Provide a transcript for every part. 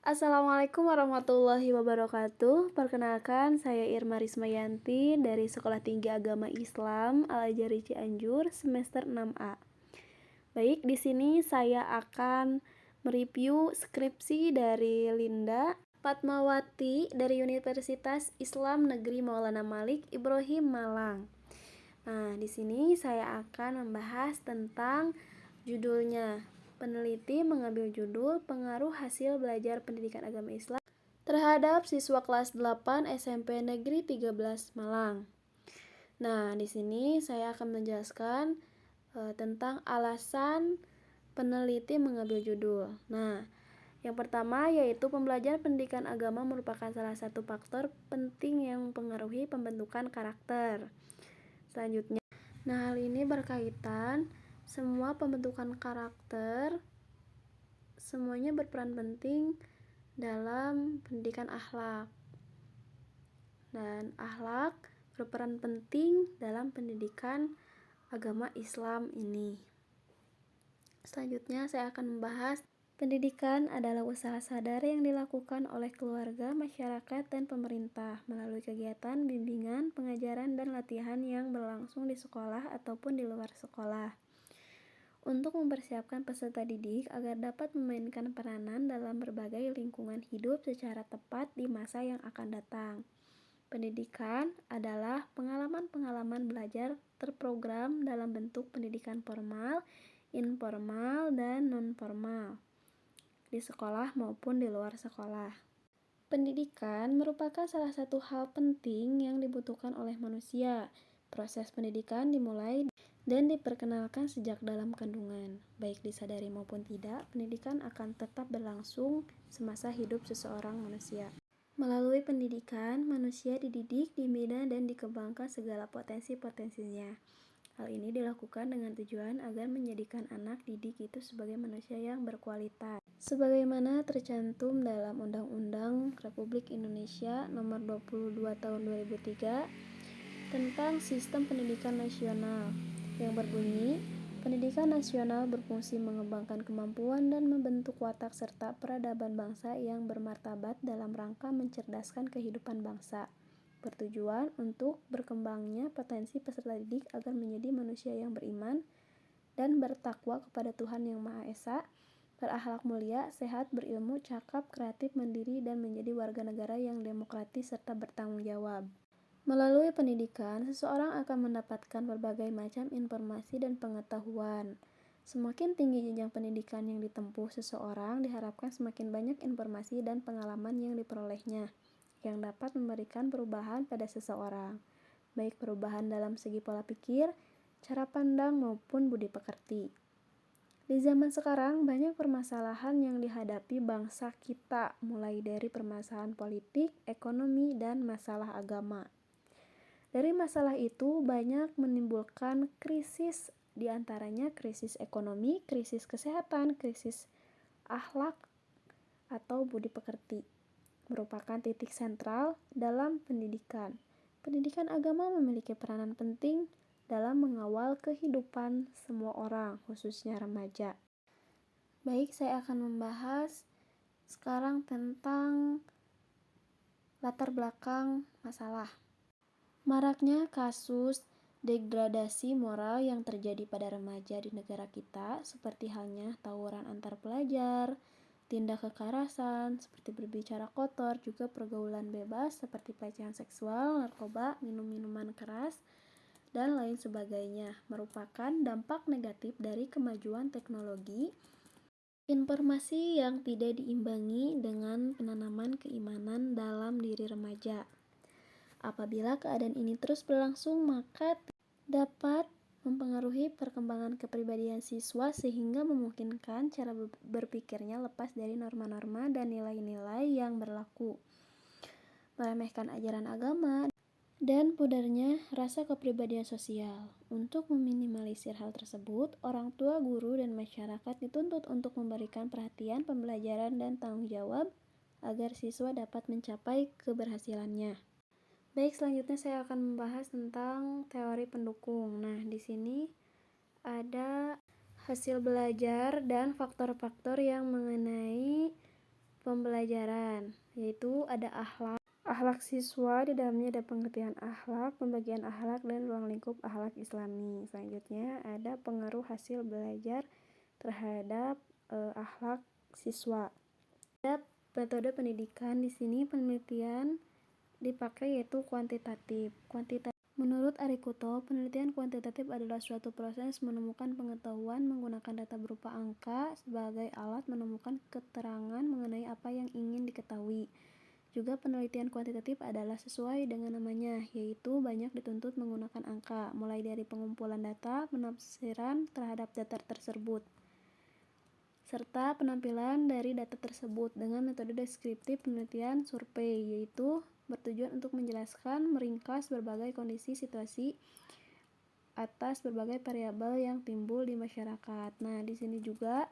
Assalamualaikum warahmatullahi wabarakatuh. Perkenalkan, saya Irma Rismayanti dari Sekolah Tinggi Agama Islam Al-Azhar Cianjur semester 6A. Baik, di sini saya akan mereview skripsi dari Linda Fatmawati dari Universitas Islam Negeri Maulana Malik Ibrahim Malang. Nah, di sini saya akan membahas tentang judulnya. Peneliti mengambil judul Pengaruh Hasil Belajar Pendidikan Agama Islam terhadap siswa kelas 8 SMP Negeri 13 Malang. Nah, di sini saya akan menjelaskan tentang alasan peneliti mengambil judul. Nah, yang pertama yaitu pembelajaran pendidikan agama merupakan salah satu faktor penting yang mempengaruhi pembentukan karakter. Selanjutnya, nah hal ini berkaitan semua pembentukan karakter semuanya berperan penting dalam pendidikan akhlak, dan akhlak berperan penting dalam pendidikan agama Islam ini. Selanjutnya saya akan membahas pendidikan adalah usaha sadar yang dilakukan oleh keluarga, masyarakat, dan pemerintah melalui kegiatan, bimbingan, pengajaran, dan latihan yang berlangsung di sekolah ataupun di luar sekolah untuk mempersiapkan peserta didik agar dapat memainkan peranan dalam berbagai lingkungan hidup secara tepat di masa yang akan datang. Pendidikan adalah pengalaman-pengalaman belajar terprogram dalam bentuk pendidikan formal, informal, dan non-formal, di sekolah maupun di luar sekolah. Pendidikan merupakan salah satu hal penting yang dibutuhkan oleh manusia. Proses pendidikan dimulai dan diperkenalkan sejak dalam kandungan. Baik disadari maupun tidak, pendidikan akan tetap berlangsung semasa hidup seseorang manusia. Melalui pendidikan, manusia dididik, dibina, dan dikembangkan segala potensi-potensinya. Hal ini dilakukan dengan tujuan agar menjadikan anak didik itu sebagai manusia yang berkualitas. Sebagaimana tercantum dalam Undang-Undang Republik Indonesia Nomor 22 Tahun 2003 tentang Sistem Pendidikan Nasional yang berbunyi, pendidikan nasional berfungsi mengembangkan kemampuan dan membentuk watak serta peradaban bangsa yang bermartabat dalam rangka mencerdaskan kehidupan bangsa, bertujuan untuk berkembangnya potensi peserta didik agar menjadi manusia yang beriman dan bertakwa kepada Tuhan Yang Maha Esa, berakhlak mulia, sehat, berilmu, cakap, kreatif, mandiri, dan menjadi warga negara yang demokratis serta bertanggung jawab. Melalui pendidikan, seseorang akan mendapatkan berbagai macam informasi dan pengetahuan. Semakin tinggi jenjang pendidikan yang ditempuh seseorang, diharapkan semakin banyak informasi dan pengalaman yang diperolehnya, yang dapat memberikan perubahan pada seseorang, baik perubahan dalam segi pola pikir, cara pandang, maupun budi pekerti. Di zaman sekarang, banyak permasalahan yang dihadapi bangsa kita, mulai dari permasalahan politik, ekonomi, dan masalah agama. Dari masalah itu banyak menimbulkan krisis, diantaranya krisis ekonomi, krisis kesehatan, krisis akhlak atau budi pekerti, merupakan titik sentral dalam pendidikan. Pendidikan agama memiliki peranan penting dalam mengawal kehidupan semua orang, khususnya remaja. Baik, saya akan membahas sekarang tentang latar belakang masalah. Maraknya kasus degradasi moral yang terjadi pada remaja di negara kita, seperti halnya tawuran antar pelajar, tindak kekerasan seperti berbicara kotor, juga pergaulan bebas seperti pelecehan seksual, narkoba, minum-minuman keras, dan lain sebagainya, merupakan dampak negatif dari kemajuan teknologi informasi yang tidak diimbangi dengan penanaman keimanan dalam diri remaja. Apabila keadaan ini terus berlangsung, maka dapat mempengaruhi perkembangan kepribadian siswa sehingga memungkinkan cara berpikirnya lepas dari norma-norma dan nilai-nilai yang berlaku, meremehkan ajaran agama, dan pudarnya rasa kepribadian sosial. Untuk meminimalisir hal tersebut, orang tua, guru, dan masyarakat dituntut untuk memberikan perhatian pembelajaran dan tanggung jawab agar siswa dapat mencapai keberhasilannya. Baik, selanjutnya saya akan membahas tentang teori pendukung. Nah, di sini ada hasil belajar dan faktor-faktor yang mengenai pembelajaran, yaitu ada akhlak. Akhlak siswa, di dalamnya ada pengertian akhlak, pembagian akhlak, dan ruang lingkup akhlak Islami. Selanjutnya ada pengaruh hasil belajar terhadap akhlak siswa. Ada metode pendidikan. Di sini penelitian dipakai yaitu kuantitatif. Menurut Arikuto, penelitian kuantitatif adalah suatu proses menemukan pengetahuan menggunakan data berupa angka sebagai alat menemukan keterangan mengenai apa yang ingin diketahui. Juga penelitian kuantitatif adalah sesuai dengan namanya, yaitu banyak dituntut menggunakan angka, mulai dari pengumpulan data, penafsiran terhadap data tersebut, serta penampilan dari data tersebut dengan metode deskriptif penelitian survei, yaitu bertujuan untuk menjelaskan, meringkas berbagai kondisi situasi atas berbagai variabel yang timbul di masyarakat. Nah, di sini juga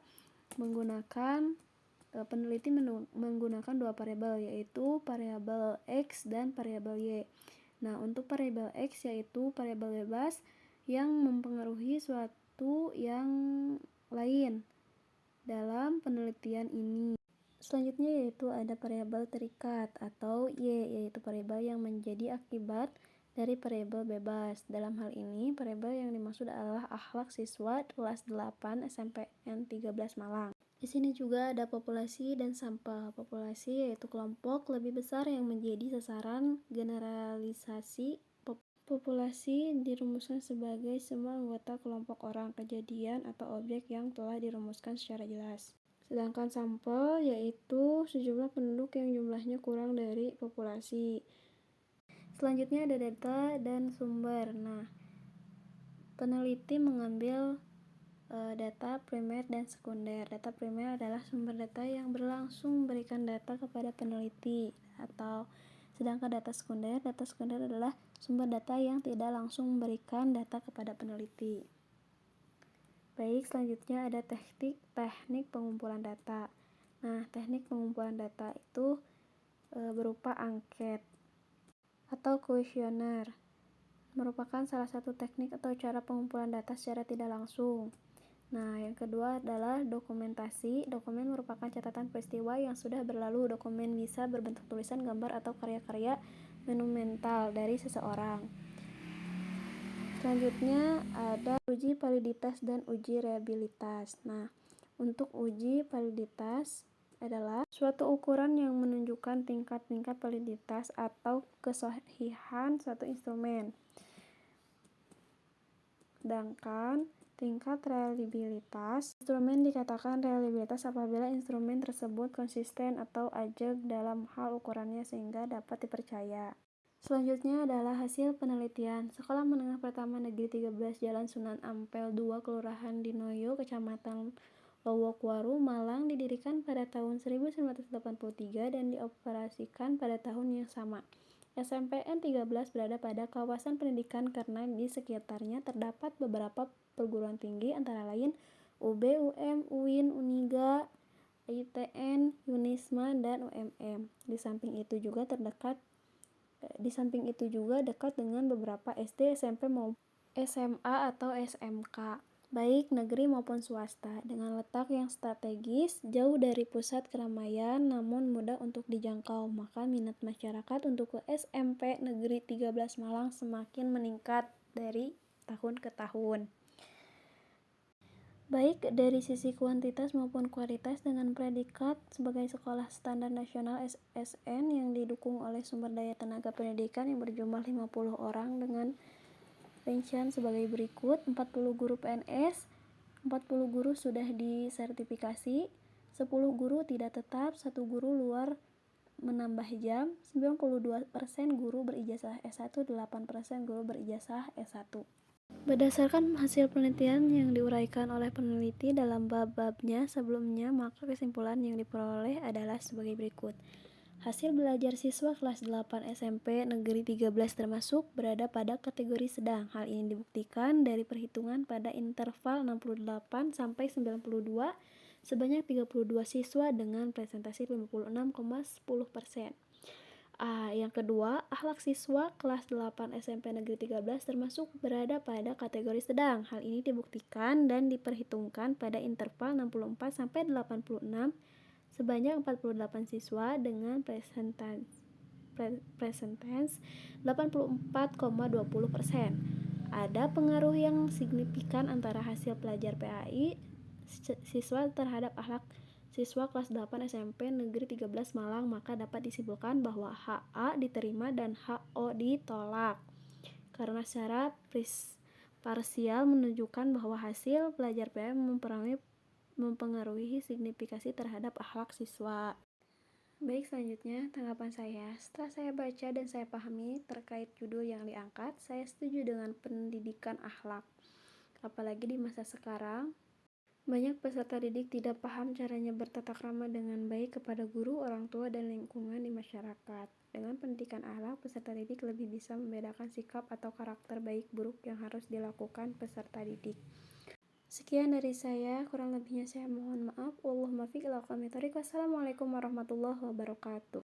peneliti menggunakan dua variabel, yaitu variabel X dan variabel Y. Nah, untuk variabel X yaitu variabel bebas yang mempengaruhi suatu yang lain dalam penelitian ini. Selanjutnya yaitu ada variabel terikat atau Y, yaitu variabel yang menjadi akibat dari variabel bebas. Dalam hal ini, variabel yang dimaksud adalah akhlak siswa kelas 8 SMPN 13 Malang. Di sini juga ada populasi dan sampel. Populasi yaitu kelompok lebih besar yang menjadi sasaran generalisasi. Populasi dirumuskan sebagai semua anggota kelompok orang, kejadian, atau objek yang telah dirumuskan secara jelas. Sedangkan sampel yaitu sejumlah penduduk yang jumlahnya kurang dari populasi. Selanjutnya ada data dan sumber. Nah, peneliti mengambil data primer dan sekunder. Data primer adalah sumber data yang berlangsung memberikan data kepada peneliti, sedangkan data sekunder adalah sumber data yang tidak langsung memberikan data kepada peneliti. Baik, selanjutnya ada teknik pengumpulan data. Nah, teknik pengumpulan data itu berupa angket atau kuesioner. Merupakan salah satu teknik atau cara pengumpulan data secara tidak langsung. Nah, yang kedua adalah dokumentasi. Dokumen merupakan catatan peristiwa yang sudah berlalu. Dokumen bisa berbentuk tulisan, gambar, atau karya-karya monumental dari seseorang. Selanjutnya ada uji validitas dan uji reliabilitas. Nah, untuk uji validitas adalah suatu ukuran yang menunjukkan tingkat-tingkat validitas atau kesahihan suatu instrumen. Sedangkan tingkat reliabilitas, instrumen dikatakan reliabilitas apabila instrumen tersebut konsisten atau ajeg dalam hal ukurannya sehingga dapat dipercaya. Selanjutnya adalah hasil penelitian. Sekolah Menengah Pertama Negeri 13 Jalan Sunan Ampel 2, Kelurahan Dinoyo, Kecamatan Lowokwaru, Malang didirikan pada tahun 1983 dan dioperasikan pada tahun yang sama. SMPN 13 berada pada kawasan pendidikan karena di sekitarnya terdapat beberapa perguruan tinggi antara lain UB, UM, UIN, Uniga, ITN, Unisma, dan UMM. Di samping itu juga dekat dengan beberapa SD, SMP maupun SMA atau SMK, baik negeri maupun swasta, dengan letak yang strategis, jauh dari pusat keramaian namun mudah untuk dijangkau, maka minat masyarakat untuk ke SMP Negeri 13 Malang semakin meningkat dari tahun ke tahun. Baik dari sisi kuantitas maupun kualitas, dengan predikat sebagai sekolah standar nasional SSN yang didukung oleh sumber daya tenaga pendidikan yang berjumlah 50 orang dengan rincian sebagai berikut: 40 guru PNS, 40 guru sudah disertifikasi, 10 guru tidak tetap, 1 guru luar menambah jam, 92% guru berijazah S1, 8% guru berijazah S1. Berdasarkan hasil penelitian yang diuraikan oleh peneliti dalam bab-babnya sebelumnya, maka kesimpulan yang diperoleh adalah sebagai berikut. Hasil belajar siswa kelas 8 SMP Negeri 13 termasuk berada pada kategori sedang. Hal ini dibuktikan dari perhitungan pada interval 68 sampai 92 sebanyak 32 siswa dengan presentasi 56,10%. Yang kedua, akhlak siswa kelas 8 SMP Negeri 13 termasuk berada pada kategori sedang. Hal ini dibuktikan dan diperhitungkan pada interval 64 sampai 86 sebanyak 48 siswa dengan presentase 84,20%. Ada pengaruh yang signifikan antara hasil pelajar PAI siswa terhadap akhlak siswa kelas 8 SMP Negeri 13 Malang, maka dapat disimpulkan bahwa HA diterima dan HO ditolak. Karena secara parsial menunjukkan bahwa hasil pelajar PAI mempengaruhi signifikasi terhadap akhlak siswa. Baik, selanjutnya tanggapan saya. Setelah saya baca dan saya pahami terkait judul yang diangkat, saya setuju dengan pendidikan akhlak. Apalagi di masa sekarang, banyak peserta didik tidak paham caranya bertata krama dengan baik kepada guru, orang tua, dan lingkungan di masyarakat. Dengan pendidikan akhlak, peserta didik lebih bisa membedakan sikap atau karakter baik buruk yang harus dilakukan peserta didik. Sekian dari saya, kurang lebihnya saya mohon maaf. Wallahul muwaffiq ila aqwamit thoriq. Wassalamualaikum warahmatullahi wabarakatuh.